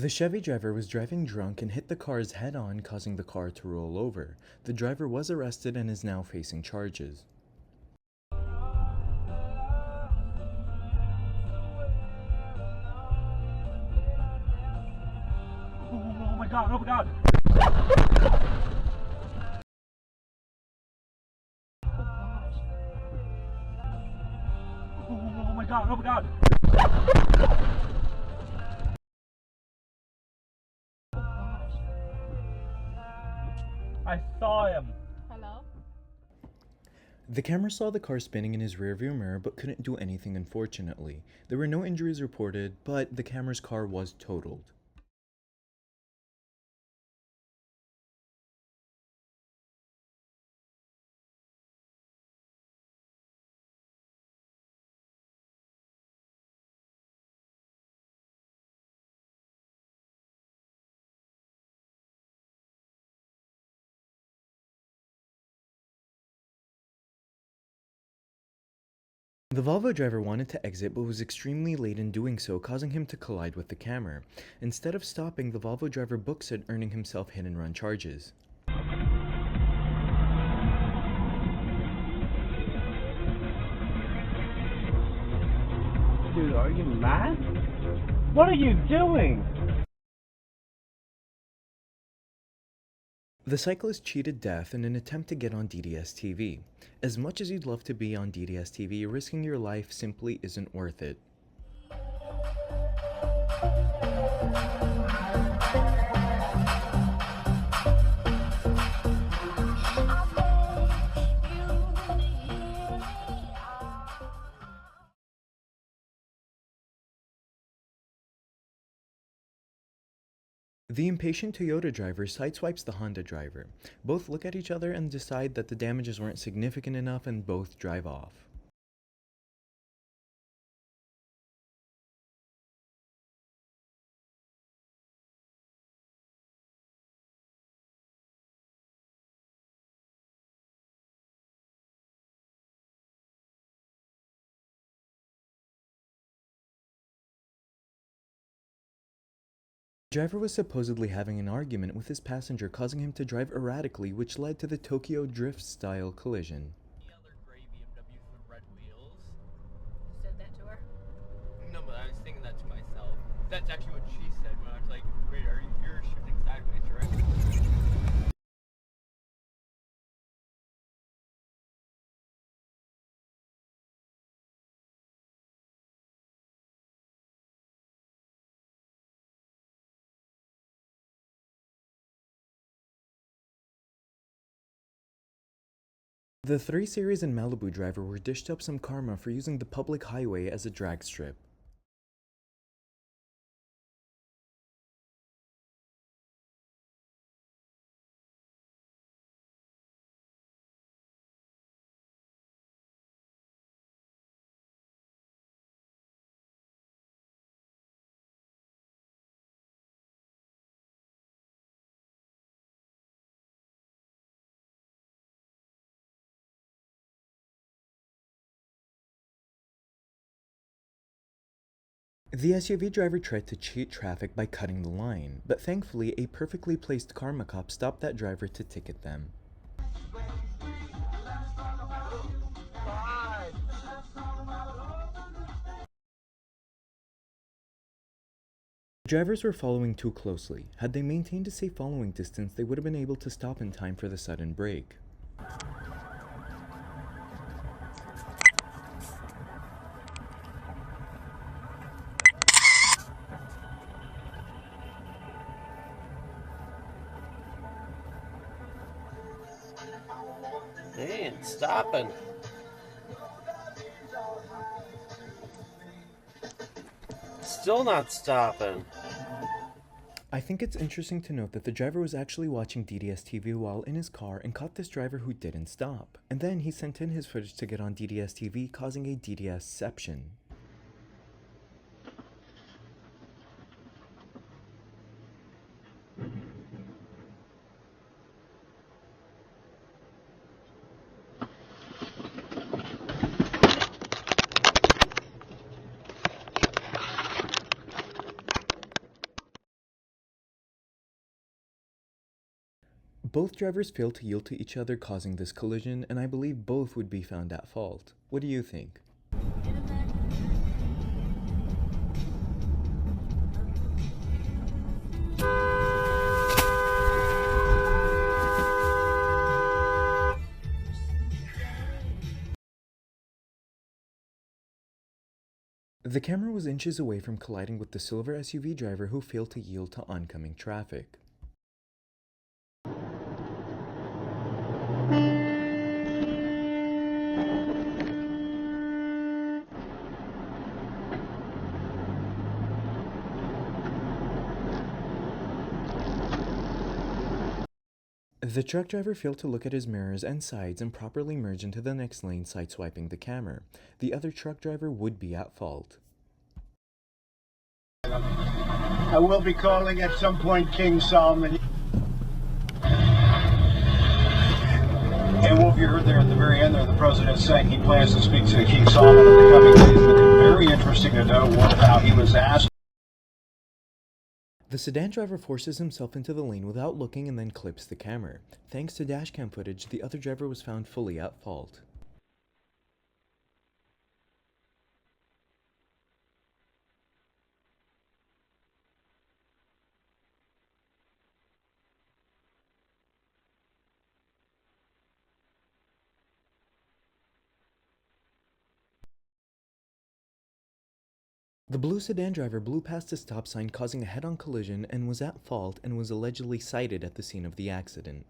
The Chevy driver was driving drunk and hit the car's head-on, causing the car to roll over. The driver was arrested and is now facing charges. Oh my god, oh my god! Oh my god, oh my god! I saw him! Hello? The camera saw the car spinning in his rearview mirror but couldn't do anything, unfortunately. There were no injuries reported, but the camera's car was totaled. The Volvo driver wanted to exit but was extremely late in doing so, causing him to collide with the camera. Instead of stopping, the Volvo driver books it, earning himself hit-and-run charges. Dude, are you mad? What are you doing? The cyclist cheated death in an attempt to get on DDS TV. As much as you'd love to be on DDS TV, risking your life simply isn't worth it. The impatient Toyota driver sideswipes the Honda driver. Both look at each other and decide that the damages weren't significant enough and both drive off. The driver was supposedly having an argument with his passenger, causing him to drive erratically, which led to the Tokyo Drift-style collision. The other gray BMW with red wheels. You said that to her? No, but I was thinking that to myself. That's actually what she said when I was like, wait, you're shifting sideways, right? The 3 Series and Malibu driver were dished up some karma for using the public highway as a drag strip. The SUV driver tried to cheat traffic by cutting the line, but thankfully a perfectly placed karma cop stopped that driver to ticket them. The drivers were following too closely. Had they maintained a safe following distance, they would have been able to stop in time for the sudden break. They ain't stopping. Still not stopping. I think it's interesting to note that the driver was actually watching DDS TV while in his car and caught this driver who didn't stop. And then he sent in his footage to get on DDS TV, causing a DDS-ception. Both drivers failed to yield to each other, causing this collision, and I believe both would be found at fault. What do you think? The camera was inches away from colliding with the silver SUV driver who failed to yield to oncoming traffic. The truck driver failed to look at his mirrors and sides and properly merge into the next lane, sideswiping the camera. The other truck driver would be at fault. I will be calling at some point King Solomon. And what you heard there at the very end there, the president saying he plans to speak to King Solomon in the coming days. Very interesting to know how he was asked. The sedan driver forces himself into the lane without looking and then clips the camera. Thanks to dashcam footage, the other driver was found fully at fault. The blue sedan driver blew past a stop sign, causing a head-on collision, and was at fault and was allegedly cited at the scene of the accident.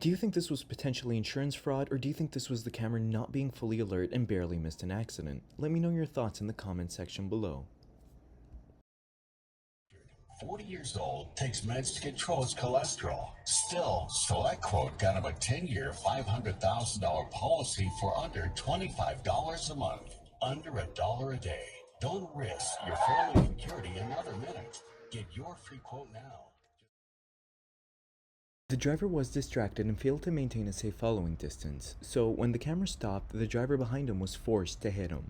Do you think this was potentially insurance fraud, or do you think this was the camera not being fully alert and barely missed an accident? Let me know your thoughts in the comment section below. 40 years old, takes meds to control his cholesterol. Still, Select Quote got him a 10-year, $500,000 policy for under $25 a month. Under $1 a day. Don't risk your family security another minute. Get your free quote now. The driver was distracted and failed to maintain a safe following distance, so when the camera stopped, the driver behind him was forced to hit him.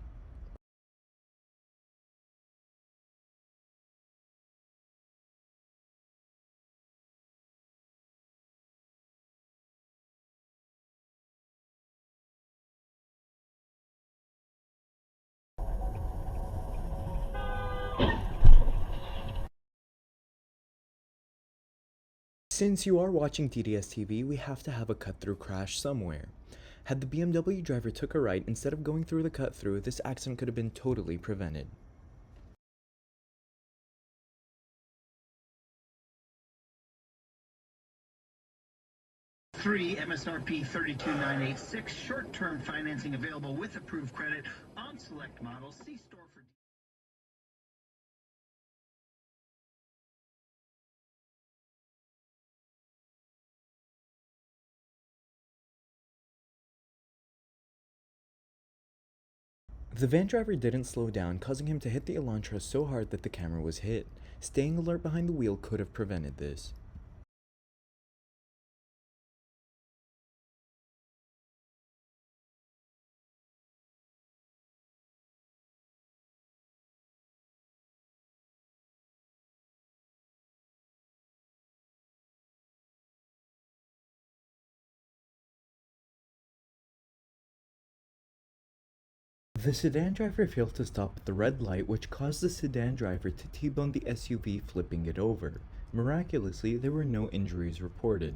Since you are watching DDS TV, we have to have a cut-through crash somewhere. Had the BMW driver took a right instead of going through the cut-through, this accident could have been totally prevented. Three MSRP 32986, short-term financing available with approved credit on select models. See store for The van driver didn't slow down, causing him to hit the Elantra so hard that the camera was hit. Staying alert behind the wheel could have prevented this. The sedan driver failed to stop at the red light, which caused the sedan driver to T-bone the SUV, flipping it over. Miraculously, there were no injuries reported.